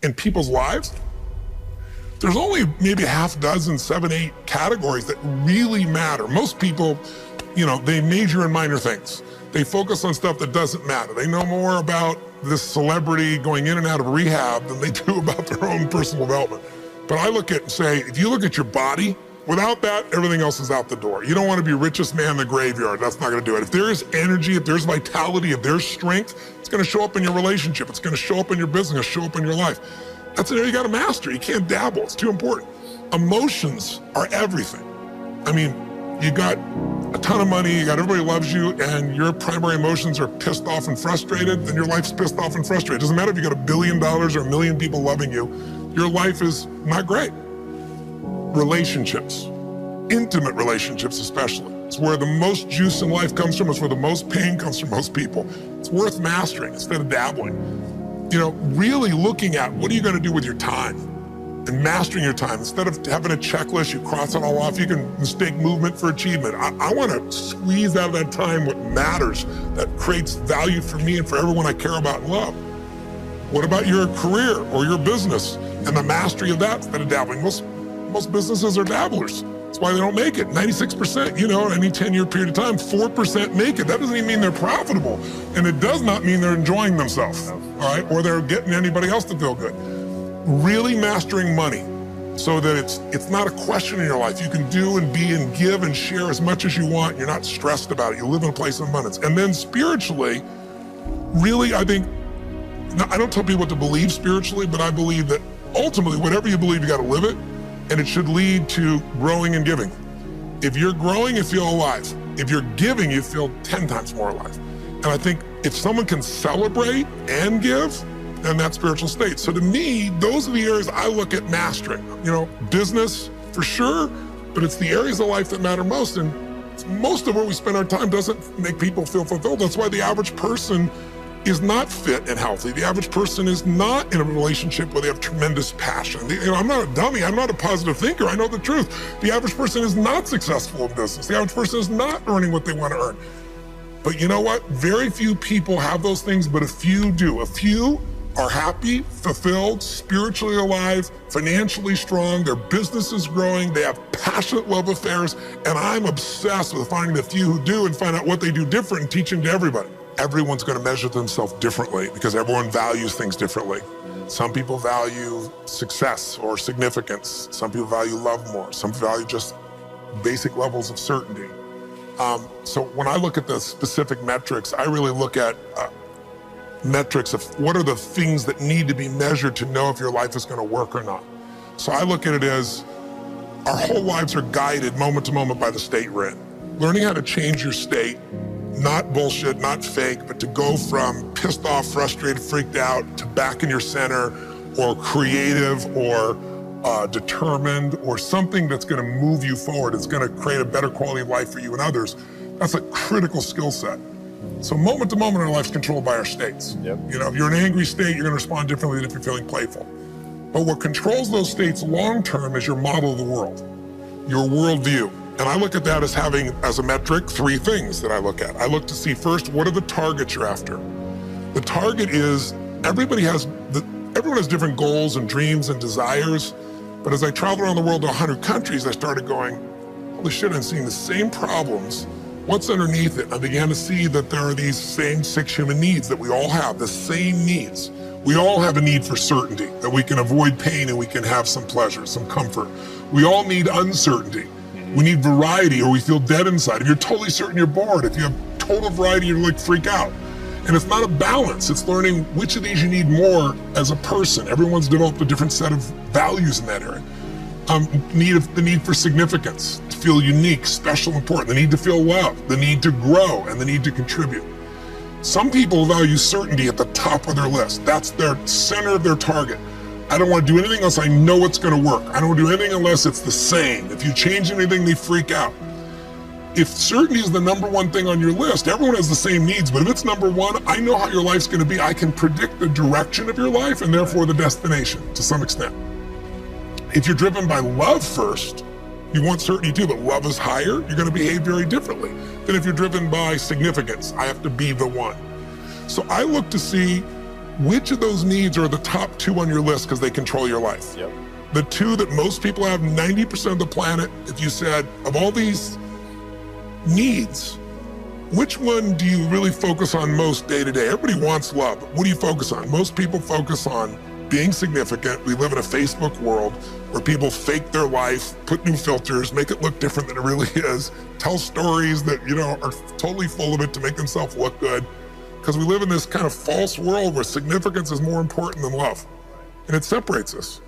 in people's lives, there's only maybe half dozen, 7, 8 categories that really matter. Most people, they major in minor things. They focus on stuff that doesn't matter. They know more about this celebrity going in and out of rehab than they do about their own personal development. But I look at and say, if you look at your body, without that, everything else is out the door. You don't want to be richest man in the graveyard. That's not going to do it. If there is energy, if there's vitality, if there's strength, it's going to show up in your relationship. It's going to show up in your business, show up in your life. That's an area you got to master. You can't dabble. It's too important. Emotions are everything. I mean, you got a ton of money, you got everybody loves you, and your primary emotions are pissed off and frustrated, then your life's pissed off and frustrated. It doesn't matter if you got $1 billion or 1 million people loving you, your life is not great. Relationships, intimate relationships especially. It's where the most juice in life comes from. It's where the most pain comes from most people. It's worth mastering instead of dabbling. Really looking at what are you going to do with your time and mastering your time. Instead of having a checklist, you cross it all off. You can mistake movement for achievement. I want to squeeze out of that time what matters, that creates value for me and for everyone I care about and love. What about your career or your business and the mastery of that instead of dabbling? Most businesses are dabblers. That's why they don't make it. 96%, any 10-year period of time, 4% make it. That doesn't even mean they're profitable. And it does not mean they're enjoying themselves, all right? Or they're getting anybody else to feel good. Really mastering money so that it's not a question in your life. You can do and be and give and share as much as you want. You're not stressed about it. You live in a place of abundance. And then spiritually, really, I think, I don't tell people what to believe spiritually, but I believe that ultimately, whatever you believe, you got to live it. And it should lead to growing and giving. If you're growing, you feel alive. If you're giving, you feel 10 times more alive. And I think if someone can celebrate and give, then that's spiritual state. So to me, those are the areas I look at mastering. Business for sure, but it's the areas of life that matter most. And most of where we spend our time doesn't make people feel fulfilled. That's why the average person is not fit and healthy. The average person is not in a relationship where they have tremendous passion. I'm not a dummy. I'm not a positive thinker. I know the truth. The average person is not successful in business. The average person is not earning what they want to earn. But you know what? Very few people have those things, but a few do. A few are happy, fulfilled, spiritually alive, financially strong, their business is growing, they have passionate love affairs, and I'm obsessed with finding the few who do and find out what they do different and teaching to everybody. Everyone's going to measure themselves differently because everyone values things differently. Some people value success or significance. Some people value love more. Some value just basic levels of certainty. So when I look at the specific metrics, I really look at metrics of what are the things that need to be measured to know if your life is going to work or not. So I look at it as our whole lives are guided moment to moment by the state we're in. Learning how to change your state, not bullshit, not fake, but to go from pissed off, frustrated, freaked out to back in your center or creative or determined or something that's going to move you forward. It's going to create a better quality of life for you and others. That's a critical skill set. So moment to moment, our life's controlled by our states. Yep. If you're in an angry state, you're going to respond differently than if you're feeling playful. But what controls those states long-term is your model of the world, your worldview. And I look at that as having, as a metric, 3 things that I look at. I look to see first, what are the targets you're after? The target is, everyone has different goals and dreams and desires. But as I traveled around the world to 100 countries, I started going, holy shit, I'm seeing the same problems. What's underneath it? I began to see that there are these same 6 human needs that we all have, the same needs. We all have a need for certainty, that we can avoid pain and we can have some pleasure, some comfort. We all need uncertainty. We need variety or we feel dead inside. If you're totally certain, you're bored. If you have total variety, you're freak out. And it's not a balance. It's learning which of these you need more as a person. Everyone's developed a different set of values in that area. The need for significance, to feel unique, special, important. The need to feel loved, the need to grow, and the need to contribute. Some people value certainty at the top of their list. That's their center of their target. I don't want to do anything unless I know it's going to work. I don't want to do anything unless it's the same. If you change anything, they freak out. If certainty is the #1 thing on your list, everyone has the same needs, but if it's #1, I know how your life's going to be. I can predict the direction of your life and therefore the destination to some extent. If you're driven by love first, you want certainty too, but love is higher, you're going to behave very differently than if you're driven by significance. I have to be the one. So I look to see which of those needs are the top 2 on your list because they control your life? Yep. The 2 that most people have, 90% of the planet, if you said, of all these needs, which one do you really focus on most day to day? Everybody wants love, but what do you focus on? Most people focus on being significant. We live in a Facebook world where people fake their life, put new filters, make it look different than it really is, tell stories that, are totally full of it to make themselves look good. Because we live in this kind of false world where significance is more important than love. And it separates us.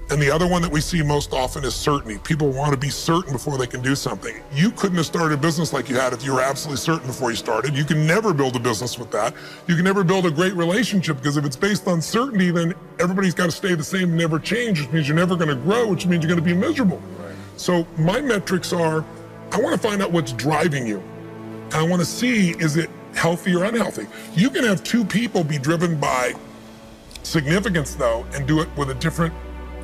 And the other one that we see most often is certainty. People want to be certain before they can do something. You couldn't have started a business like you had if you were absolutely certain before you started. You can never build a business with that. You can never build a great relationship, because if it's based on certainty, then everybody's got to stay the same and never change, which means you're never going to grow, which means you're going to be miserable. Right. So my metrics are, I want to find out what's driving you. And I want to see, is it healthy or unhealthy? You can have 2 people be driven by significance, though, and do it with a different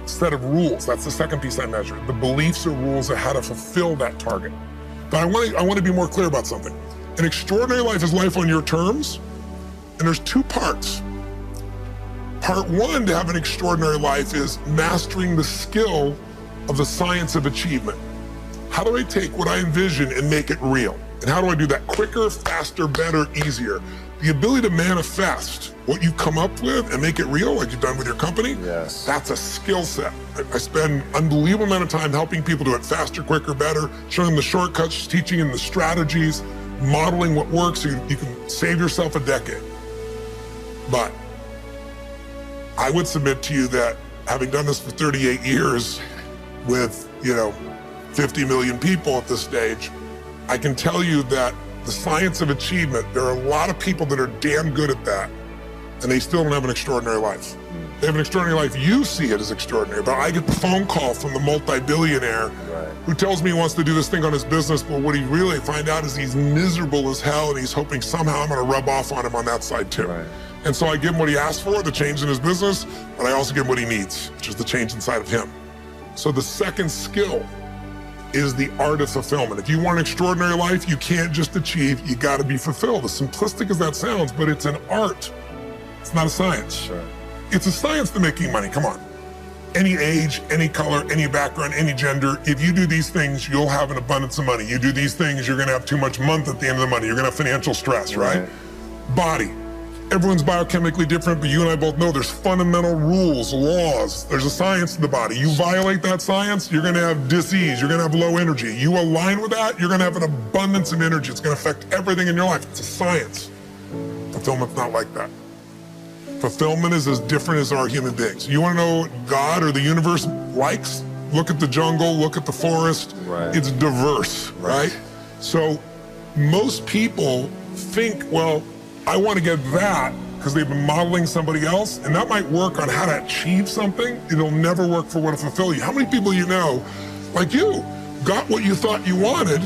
set of rules. That's the second piece I measure. The beliefs or rules of how to fulfill that target. But I want to be more clear about something. An extraordinary life is life on your terms, and there's 2 parts. Part 1 to have an extraordinary life is mastering the skill of the science of achievement. How do I take what I envision and make it real? And how do I do that quicker, faster, better, easier? The ability to manifest what you come up with and make it real, like you've done with your company, yes, that's a skill set. I spend an unbelievable amount of time helping people do it faster, quicker, better, showing them the shortcuts, teaching them the strategies, modeling what works so you can save yourself a decade. But I would submit to you that having done this for 38 years with, 50 million people at this stage, I can tell you that the science of achievement, there are a lot of people that are damn good at that, and they still don't have an extraordinary life. They have an extraordinary life. You see it as extraordinary, but I get the phone call from the multi-billionaire who tells me he wants to do this thing on his business, but what he really find out is he's miserable as hell, and he's hoping somehow I'm gonna rub off on him on that side too. Right. And so I give him what he asked for, the change in his business, but I also give him what he needs, which is the change inside of him. So the second skill is the art of fulfillment. If you want an extraordinary life, you can't just achieve, you gotta be fulfilled. As simplistic as that sounds, but it's an art. It's not a science. Sure. It's a science to making money, come on. Any age, any color, any background, any gender, if you do these things, you'll have an abundance of money. You do these things, you're gonna have too much month at the end of the money. You're gonna have financial stress, right? Body. Everyone's biochemically different, but you and I both know there's fundamental rules, laws. There's a science to the body. You violate that science, you're gonna have disease, you're gonna have low energy. You align with that, you're gonna have an abundance of energy. It's gonna affect everything in your life. It's a science. Fulfillment's not like that. Fulfillment is as different as our human beings. You wanna know what God or the universe likes? Look at the jungle, look at the forest. Right. It's diverse, right? So most people think, well, I want to get that because they've been modeling somebody else, and that might work on how to achieve something. It'll never work for what to fulfill you. How many people you know, like you, got what you thought you wanted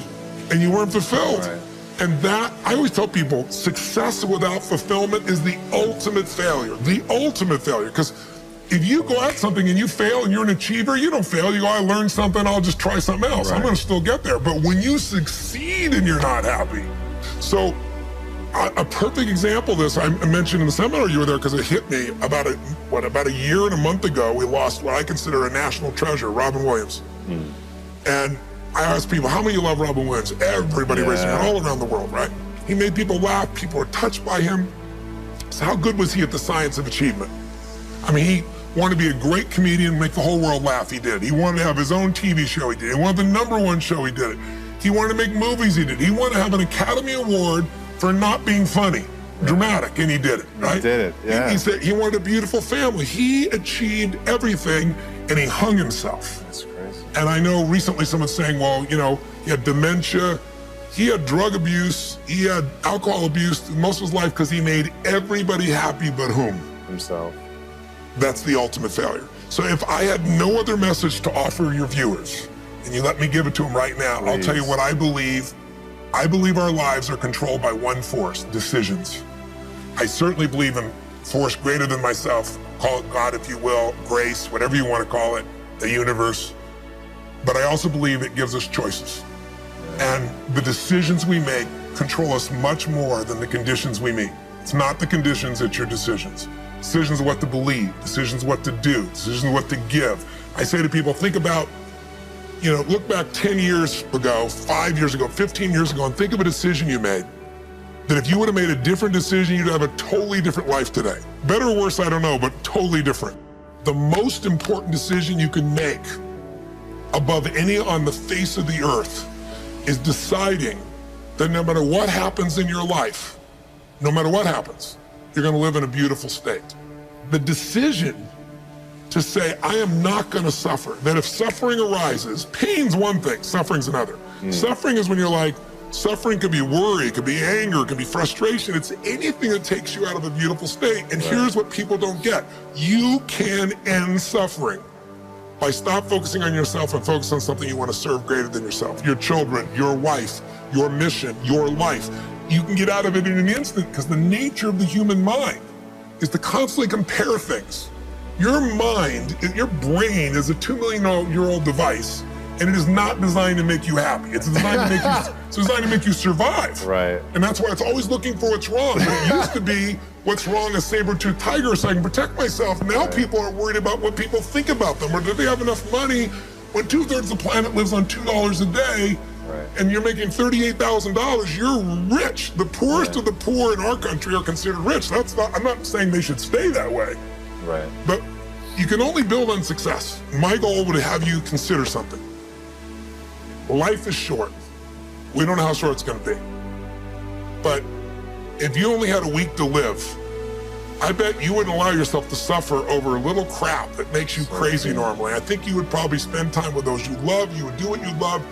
and you weren't fulfilled? Right. And that, I always tell people, success without fulfillment is the ultimate failure. The ultimate failure. Because if you go at something and you fail and you're an achiever, you don't fail. You go, I learned something, I'll just try something else. Right. I'm going to still get there. But when you succeed and you're not happy. So a perfect example of this, I mentioned in the seminar you were there because it hit me about a year and a month ago, we lost what I consider a national treasure, Robin Williams. And I asked people, how many love Robin Williams? Everybody raised their hand all around the world, right? He made people laugh, people were touched by him. So how good was he at the science of achievement? I mean, he wanted to be a great comedian, make the whole world laugh, he did. He wanted to have his own TV show, he did. He wanted the #1 show, he did it. He wanted to make movies, he did. He wanted to have an Academy Award for not being funny, dramatic, and he did it, right? He did it, yeah. He said he wanted a beautiful family. He achieved everything, and he hung himself. That's crazy. And I know recently someone's saying, well, he had dementia, he had drug abuse, he had alcohol abuse most of his life because he made everybody happy but whom? Himself. That's the ultimate failure. So if I had no other message to offer your viewers, and you let me give it to them right now, please. I'll tell you what I believe. I believe our lives are controlled by one force, decisions. I certainly believe in force greater than myself, call it God if you will, grace, whatever you want to call it, the universe. But I also believe it gives us choices. And the decisions we make control us much more than the conditions we meet. It's not the conditions, it's your decisions. decisions of what to believe, decisions of what to do, decisions of what to give. I say to people, think about, look back 10 years ago, 5 years ago, 15 years ago, and think of a decision you made that if you would have made a different decision, you'd have a totally different life today. Better or worse, I don't know, but totally different. The most important decision you can make above any on the face of the earth is deciding that no matter what happens in your life, no matter what happens, you're gonna live in a beautiful state. The decision to say, I am not gonna suffer, that if suffering arises, pain's one thing, suffering's another. Suffering is when you're like, suffering could be worry, it could be anger, it could be frustration. It's anything that takes you out of a beautiful state. And here's what people don't get. You can end suffering by stop focusing on yourself and focus on something you want to serve greater than yourself. Your children, your wife, your mission, your life. You can get out of it in an instant because the nature of the human mind is to constantly compare things. Your mind, your brain is a 2 million year old device, and it is not designed to make you happy. It's designed to make you survive. Right. And that's why it's always looking for what's wrong. But it used to be what's wrong, a saber-toothed tiger, so I can protect myself. Now people are worried about what people think about them, or do they have enough money when 2/3 of the planet lives on $2 a day, and you're making $38,000, you're rich. The poorest of the poor in our country are considered rich. I'm not saying they should stay that way. Right. But you can only build on success. My goal would have you consider something. Life is short. We don't know how short it's gonna be. But if you only had a week to live, I bet you wouldn't allow yourself to suffer over a little crap that makes you crazy normally. I think you would probably spend time with those you love, you would do what you love,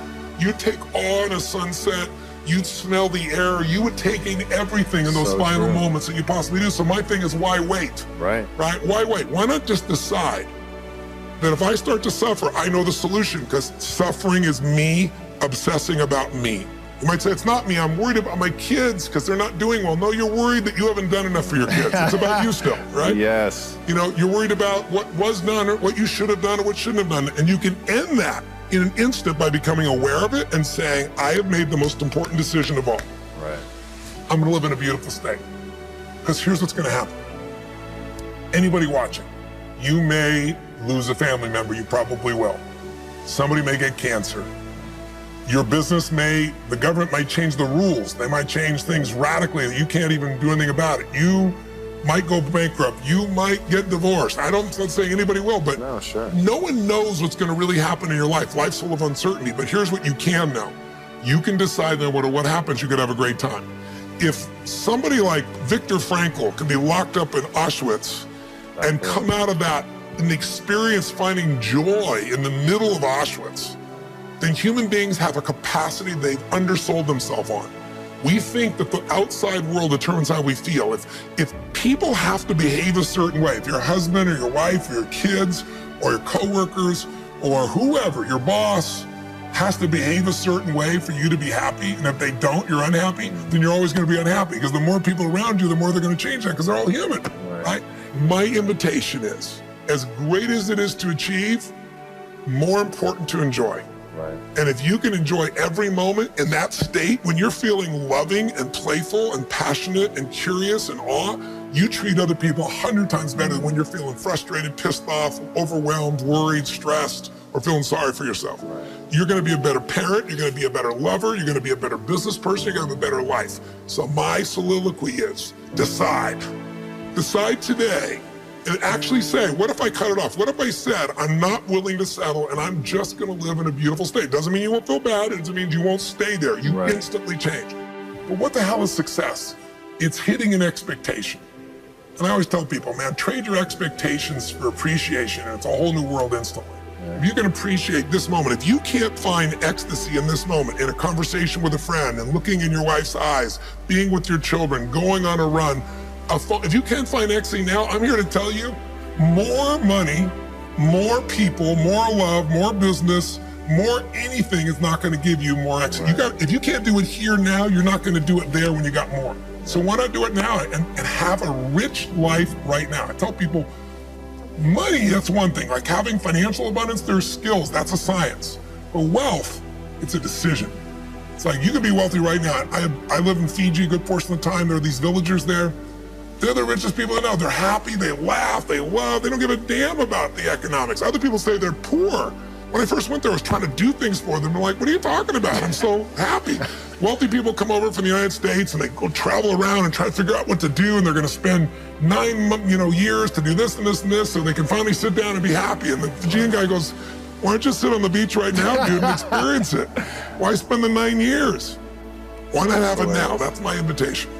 you'd take awe in a sunset, you'd smell the air, you would take in everything in those final moments that you possibly do. So my thing is, why wait? Right. Why wait? Why not just decide that if I start to suffer, I know the solution, because suffering is me obsessing about me. You might say, it's not me, I'm worried about my kids because they're not doing well. No, you're worried that you haven't done enough for your kids. It's about you still, right? Yes. You're worried about what was done or what you should have done or what shouldn't have done. And you can end that in an instant by becoming aware of it and saying, I have made the most important decision of all. Right. I'm gonna live in a beautiful state. Because here's what's gonna happen. Anybody watching, you may lose a family member, you probably will. Somebody may get cancer. Your business the government might change the rules. They might change things radically that you can't even do anything about it. You might go bankrupt. You might get divorced. I'm not saying anybody will, but no one knows what's gonna really happen in your life. Life's full of uncertainty, but here's what you can know. You can decide that no matter what happens, you could have a great time. If somebody like Viktor Frankl can be locked up in Auschwitz and come out of that and experience finding joy in the middle of Auschwitz, then human beings have a capacity they've undersold themselves on. We think that the outside world determines how we feel. If people have to behave a certain way, if your husband or your wife or your kids or your coworkers or whoever, your boss, has to behave a certain way for you to be happy, and if they don't, you're unhappy, then you're always gonna be unhappy, because the more people around you, the more they're gonna change that, because they're all human, right? My invitation is, as great as it is to achieve, more important to enjoy. Right. And if you can enjoy every moment in that state, when you're feeling loving and playful and passionate and curious and awe, you treat other people 100 times better than when you're feeling frustrated, pissed off, overwhelmed, worried, stressed, or feeling sorry for yourself. Right. You're gonna be a better parent, you're gonna be a better lover, you're gonna be a better business person, you're gonna have a better life. So my soliloquy is, decide. Decide today. And actually say, what if I cut it off? What if I said, I'm not willing to settle and I'm just gonna live in a beautiful state? Doesn't mean you won't feel bad, it doesn't mean you won't stay there. You instantly change. But what the hell is success? It's hitting an expectation. And I always tell people, man, trade your expectations for appreciation and it's a whole new world instantly. If you can appreciate this moment, if you can't find ecstasy in this moment, in a conversation with a friend and looking in your wife's eyes, being with your children, going on a run, if you can't find ecstasy now, I'm here to tell you, more money, more people, more love, more business, more anything is not gonna give you more ecstasy. If you can't do it here now, you're not gonna do it there when you got more. So why not do it now and have a rich life right now? I tell people, money, that's one thing. Like having financial abundance, there's skills, that's a science. But wealth, it's a decision. It's like, you can be wealthy right now. I live in Fiji a good portion of the time. There are these villagers there. They're the richest people I know. They're happy, they laugh, they love, they don't give a damn about the economics. Other people say they're poor. When I first went there, I was trying to do things for them. They're like, what are you talking about? I'm so happy. Wealthy people come over from the United States and they go travel around and try to figure out what to do, and they're gonna spend 9 years to do this and this and this so they can finally sit down and be happy. And the Fijian guy goes, why don't you sit on the beach right now, dude, and experience it? Why spend the 9 years? Why not have it now? That's my invitation.